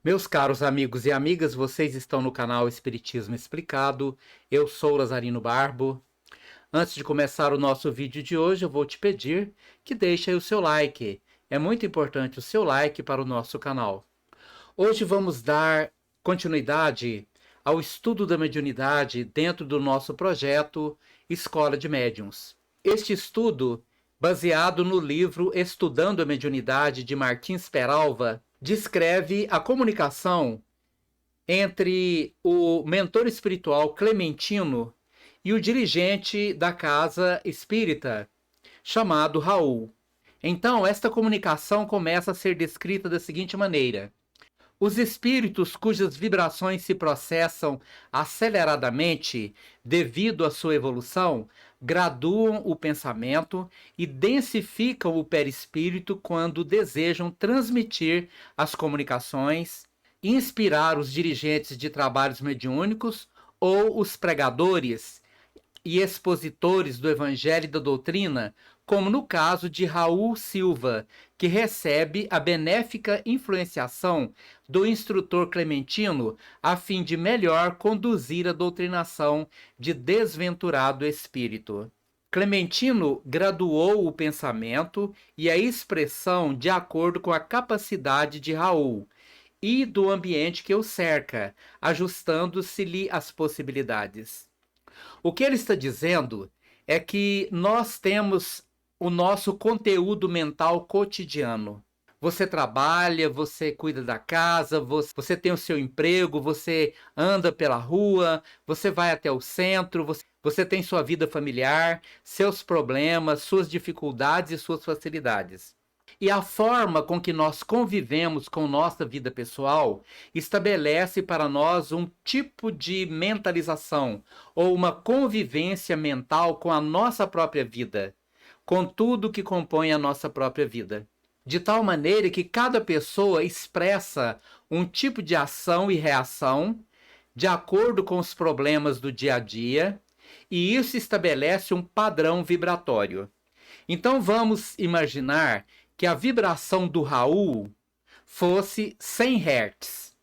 Meus caros amigos e amigas, vocês estão no canal Espiritismo Explicado. Eu sou Lazarino Barbo. Antes de começar o nosso vídeo de hoje, eu vou te pedir que deixe aí o seu like. É muito importante o seu like para o nosso canal. Hoje vamos dar continuidade ao estudo da mediunidade dentro do nosso projeto Escola de Médiuns. Este estudo, baseado no livro Estudando a Mediunidade de Martins Peralva, descreve a comunicação entre o mentor espiritual Clementino e o dirigente da casa espírita, chamado Raul. Então, esta comunicação começa a ser descrita da seguinte maneira: os espíritos cujas vibrações se processam aceleradamente devido à sua evolução graduam o pensamento e densificam o perispírito quando desejam transmitir as comunicações, inspirar os dirigentes de trabalhos mediúnicos ou os pregadores e expositores do Evangelho e da doutrina, como no caso de Raul Silva, que recebe a benéfica influenciação do instrutor Clementino a fim de melhor conduzir a doutrinação de desventurado espírito. Clementino graduou o pensamento e a expressão de acordo com a capacidade de Raul e do ambiente que o cerca, ajustando-se-lhe as possibilidades. O que ele está dizendo é que nós temos o nosso conteúdo mental cotidiano. Você trabalha, você cuida da casa, você tem o seu emprego, você anda pela rua, você vai até o centro, você tem sua vida familiar, seus problemas, suas dificuldades e suas facilidades. E a forma com que nós convivemos com nossa vida pessoal estabelece para nós um tipo de mentalização ou uma convivência mental com a nossa própria vida, com tudo que compõe a nossa própria vida. De tal maneira que cada pessoa expressa um tipo de ação e reação de acordo com os problemas do dia a dia, e isso estabelece um padrão vibratório. Então vamos imaginar que a vibração do Raul fosse 100 Hz,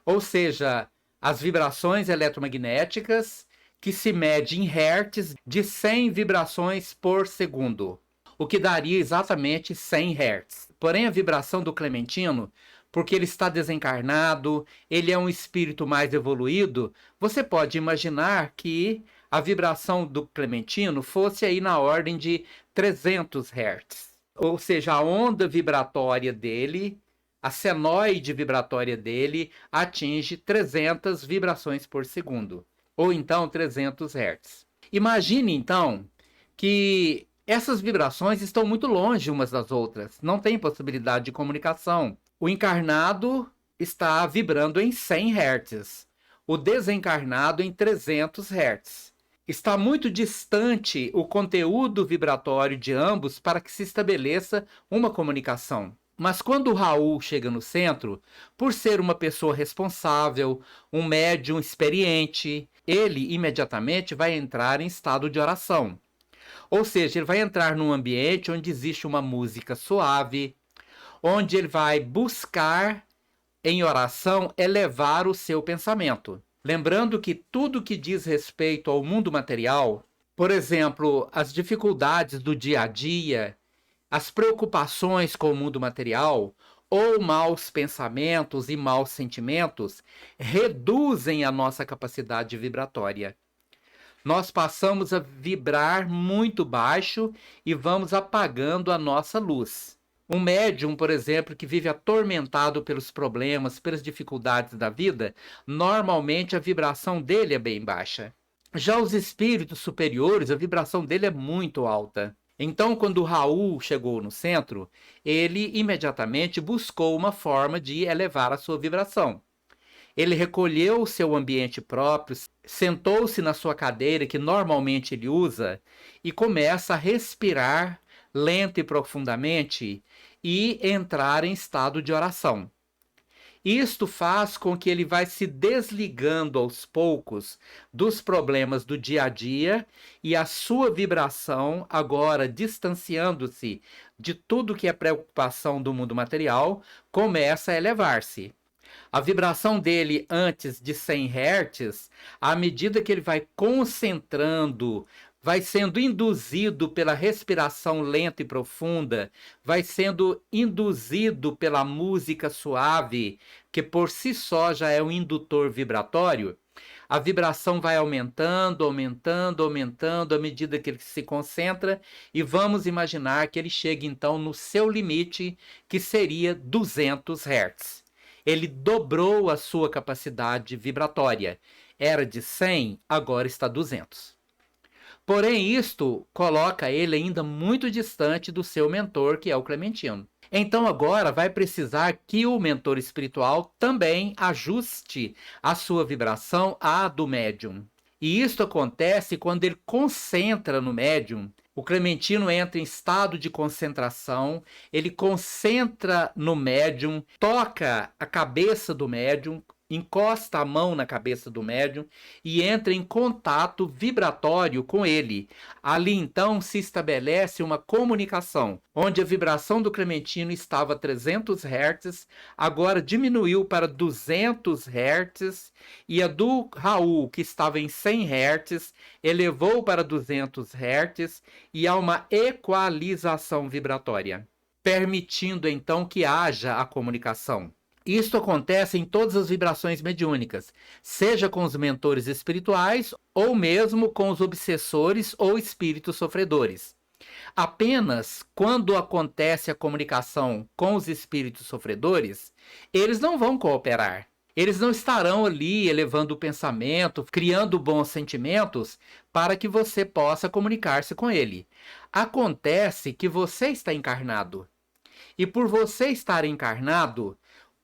ou seja, as vibrações eletromagnéticas que se mede em Hertz de 100 vibrações por segundo, o que daria exatamente 100 Hz. Porém, a vibração do Clementino, porque ele está desencarnado, ele é um espírito mais evoluído, você pode imaginar que a vibração do Clementino fosse aí na ordem de 300 Hz. Ou seja, a onda vibratória dele, a senoide vibratória dele, atinge 300 vibrações por segundo, ou então 300 Hz. Imagine, então, que essas vibrações estão muito longe umas das outras, não tem possibilidade de comunicação. O encarnado está vibrando em 100 Hz, o desencarnado em 300 Hz. Está muito distante o conteúdo vibratório de ambos para que se estabeleça uma comunicação. Mas quando o Raul chega no centro, por ser uma pessoa responsável, um médium experiente, ele imediatamente vai entrar em estado de oração. Ou seja, ele vai entrar num ambiente onde existe uma música suave, onde ele vai buscar, em oração, elevar o seu pensamento. Lembrando que tudo que diz respeito ao mundo material, por exemplo, as dificuldades do dia a dia, as preocupações com o mundo material, ou maus pensamentos e maus sentimentos, reduzem a nossa capacidade vibratória. Nós passamos a vibrar muito baixo e vamos apagando a nossa luz. Um médium, por exemplo, que vive atormentado pelos problemas, pelas dificuldades da vida, normalmente a vibração dele é bem baixa. Já os espíritos superiores, a vibração dele é muito alta. Então, quando o Raul chegou no centro, ele imediatamente buscou uma forma de elevar a sua vibração. Ele recolheu o seu ambiente próprio, sentou-se na sua cadeira, que normalmente ele usa, e começa a respirar lenta e profundamente e entrar em estado de oração. Isto faz com que ele vai se desligando aos poucos dos problemas do dia a dia e a sua vibração, agora distanciando-se de tudo que é preocupação do mundo material, começa a elevar-se. A vibração dele antes de 100 Hz, à medida que ele vai concentrando, vai sendo induzido pela respiração lenta e profunda, vai sendo induzido pela música suave, que por si só já é um indutor vibratório. A vibração vai aumentando, aumentando, aumentando à medida que ele se concentra, e vamos imaginar que ele chegue então no seu limite, que seria 200 Hz. Ele dobrou a sua capacidade vibratória. Era de 100, agora está 200. Porém, isto coloca ele ainda muito distante do seu mentor, que é o Clementino. Então agora vai precisar que o mentor espiritual também ajuste a sua vibração à do médium. E isto acontece quando ele concentra no médium. O Clementino entra em estado de concentração, ele concentra no médium, toca a cabeça do médium, encosta a mão na cabeça do médium e entra em contato vibratório com ele. Ali então se estabelece uma comunicação, onde a vibração do Clementino estava a 300 Hz, agora diminuiu para 200 Hz, e a do Raul, que estava em 100 Hz, elevou para 200 Hz, e há uma equalização vibratória, permitindo então que haja a comunicação. Isto acontece em todas as vibrações mediúnicas, seja com os mentores espirituais ou mesmo com os obsessores ou espíritos sofredores. Apenas quando acontece a comunicação com os espíritos sofredores, eles não vão cooperar. Eles não estarão ali elevando o pensamento, criando bons sentimentos para que você possa comunicar-se com ele. Acontece que você está encarnado. E por você estar encarnado,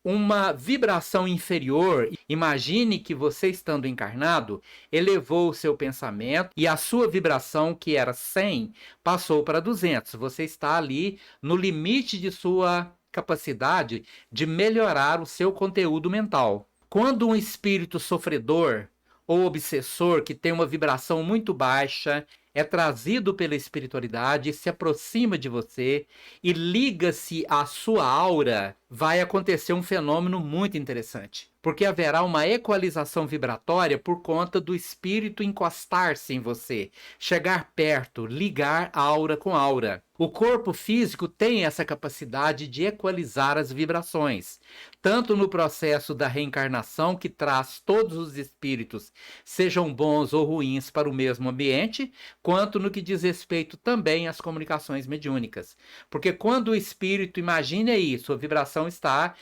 uma vibração inferior, imagine que você estando encarnado, elevou o seu pensamento e a sua vibração, que era 100, passou para 200. Você está ali no limite de sua capacidade de melhorar o seu conteúdo mental. Quando um espírito sofredor ou obsessor que tem uma vibração muito baixa é trazido pela espiritualidade, se aproxima de você e liga-se à sua aura, vai acontecer um fenômeno muito interessante. Porque haverá uma equalização vibratória por conta do espírito encostar-se em você, chegar perto, ligar aura com aura. O corpo físico tem essa capacidade de equalizar as vibrações, tanto no processo da reencarnação, que traz todos os espíritos, sejam bons ou ruins, para o mesmo ambiente, quanto no que diz respeito também às comunicações mediúnicas. Porque quando o espírito, imagine aí, sua vibração está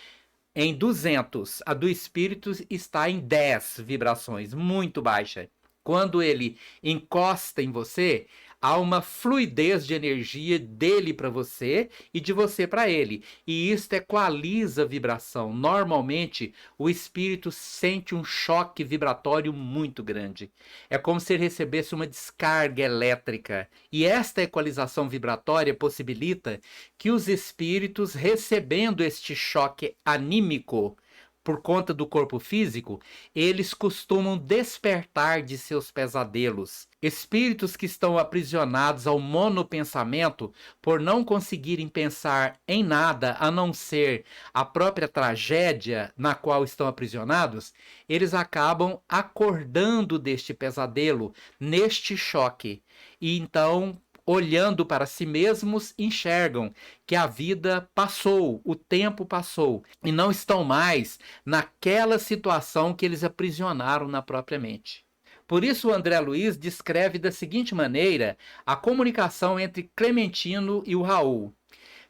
em 200, a do espírito está em 10 vibrações, muito baixa. Quando ele encosta em você, há uma fluidez de energia dele para você e de você para ele. E isso equaliza a vibração. Normalmente, o espírito sente um choque vibratório muito grande. É como se ele recebesse uma descarga elétrica. E esta equalização vibratória possibilita que os espíritos, recebendo este choque anímico, por conta do corpo físico, eles costumam despertar de seus pesadelos. Espíritos que estão aprisionados ao monopensamento, por não conseguirem pensar em nada a não ser a própria tragédia na qual estão aprisionados, eles acabam acordando deste pesadelo, neste choque. E então, olhando para si mesmos, enxergam que a vida passou, o tempo passou, e não estão mais naquela situação que eles aprisionaram na própria mente. Por isso, o André Luiz descreve da seguinte maneira a comunicação entre Clementino e o Raul.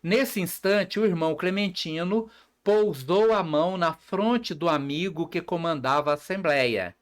Nesse instante, o irmão Clementino pousou a mão na fronte do amigo que comandava a assembleia,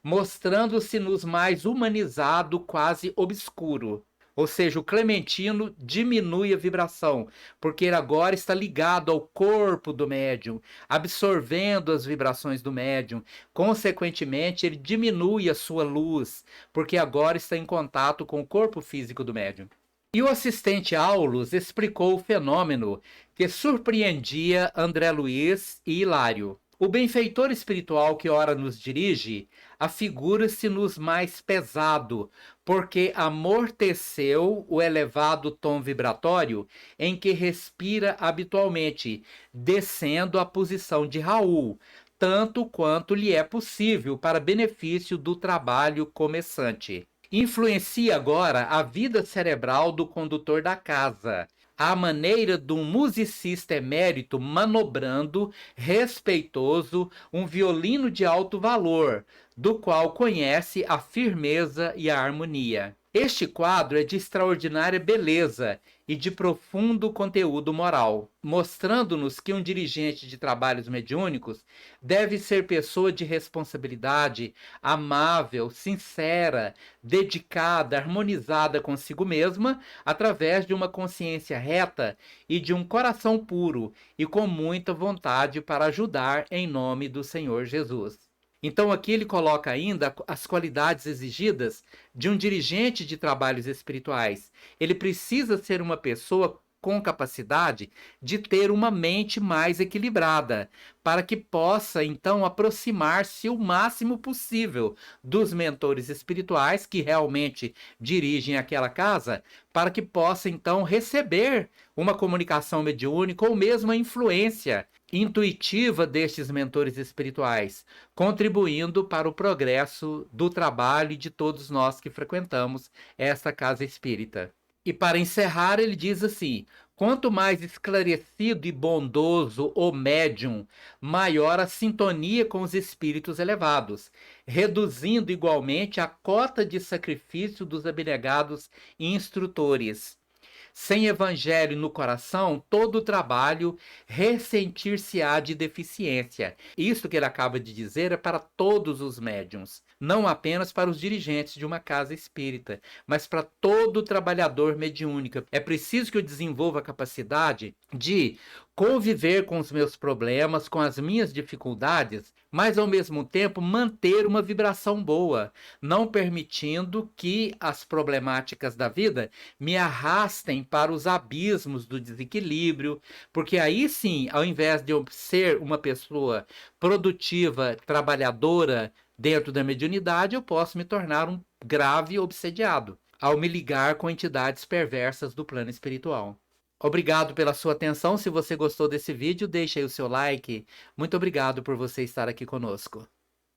mostrando-se-nos mais humanizado, quase obscuro. Ou seja, o Clementino diminui a vibração, porque ele agora está ligado ao corpo do médium, absorvendo as vibrações do médium. Consequentemente, ele diminui a sua luz, porque agora está em contato com o corpo físico do médium. E o assistente Aulus explicou o fenômeno que surpreendia André Luiz e Hilário. O benfeitor espiritual que ora nos dirige afigura-se-nos mais pesado, porque amorteceu o elevado tom vibratório em que respira habitualmente, descendo à posição de Raul, tanto quanto lhe é possível para benefício do trabalho começante. Influencia agora a vida cerebral do condutor da casa, à maneira de um musicista emérito manobrando, respeitoso, um violino de alto valor, do qual conhece a firmeza e a harmonia. Este quadro é de extraordinária beleza e de profundo conteúdo moral, mostrando-nos que um dirigente de trabalhos mediúnicos deve ser pessoa de responsabilidade, amável, sincera, dedicada, harmonizada consigo mesma, através de uma consciência reta e de um coração puro e com muita vontade para ajudar em nome do Senhor Jesus. Então aqui ele coloca ainda as qualidades exigidas de um dirigente de trabalhos espirituais. Ele precisa ser uma pessoa com capacidade de ter uma mente mais equilibrada, para que possa então aproximar-se o máximo possível dos mentores espirituais que realmente dirigem aquela casa, para que possa então receber uma comunicação mediúnica ou mesmo a influência intuitiva destes mentores espirituais, contribuindo para o progresso do trabalho de todos nós que frequentamos esta casa espírita. E para encerrar, ele diz assim: quanto mais esclarecido e bondoso o médium, maior a sintonia com os espíritos elevados, reduzindo igualmente a cota de sacrifício dos abnegados instrutores. Sem evangelho no coração, todo o trabalho ressentir-se-á de deficiência. Isso que ele acaba de dizer é para todos os médiuns, não apenas para os dirigentes de uma casa espírita, mas para todo trabalhador mediúnico. É preciso que eu desenvolva a capacidade de conviver com os meus problemas, com as minhas dificuldades, mas ao mesmo tempo manter uma vibração boa, não permitindo que as problemáticas da vida me arrastem para os abismos do desequilíbrio, porque aí sim, ao invés de eu ser uma pessoa produtiva, trabalhadora dentro da mediunidade, eu posso me tornar um grave obsediado ao me ligar com entidades perversas do plano espiritual. Obrigado pela sua atenção. Se você gostou desse vídeo, deixe aí o seu like. Muito obrigado por você estar aqui conosco.